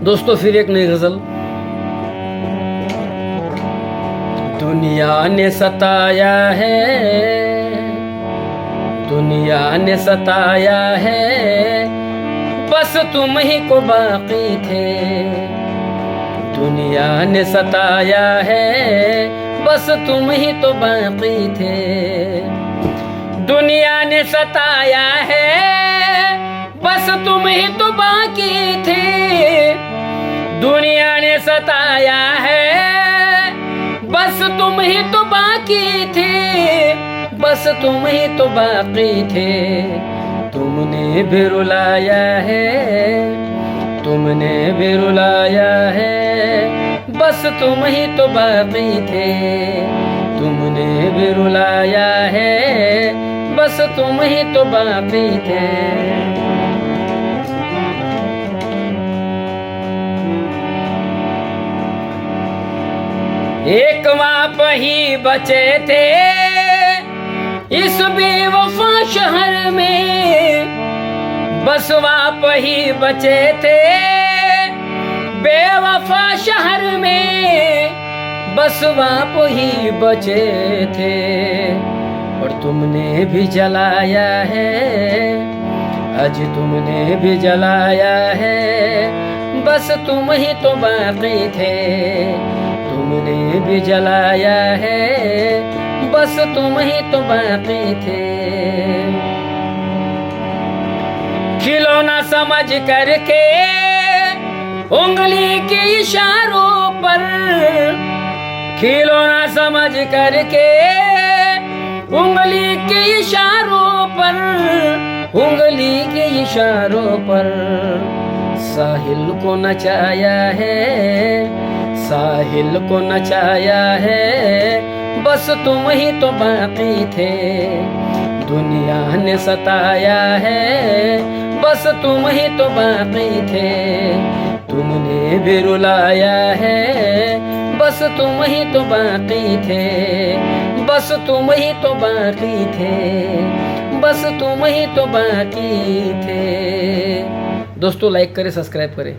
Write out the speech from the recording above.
दोस्तों फिर एक नई गजल। दुनिया ने सताया है, दुनिया ने सताया है, बस तुम ही को बाकी थे। दुनिया ने सताया है, बस तुम ही तो बाकी थे। दुनिया ने सताया है, बस तुम ही तो बाकी थे। दुनिया ने सताया है, बस तुम ही तो बाकी थे। बस तुम ही तो बाकी थे। तुमने भी रुलाया है, तुमने भी रुलाया है, बस तुम ही तो बाकी थे। तुमने भी रुलाया है, बस तुम ही तो बाकी थे। एक बाप ही बचे थे इस बेवफा शहर में, बस बाप ही बचे थे बेवफा शहर में, बस बाप ही बचे थे। और तुमने भी जलाया है, आज तुमने भी जलाया है, बस तुम ही तो बाकी थे। तुमने भी जलाया है, बस तुम ही तो बाकी थे। खिलौना समझ करके उंगली के इशारों पर, खिलौना समझ करके उंगली के इशारों पर, उंगली के इशारों पर साहिल को नचाया है, साहिल को नचाया है, बस तुम ही तो बाकी थे। दुनिया ने सताया है, बस तुम ही तो बाकी थे। तुमने भी रुलाया है, बस तुम ही तो बाकी थे। बस तुम ही तो बाकी थे, बस तुम ही तो बाकी थे। दोस्तों लाइक करें, सब्सक्राइब करें।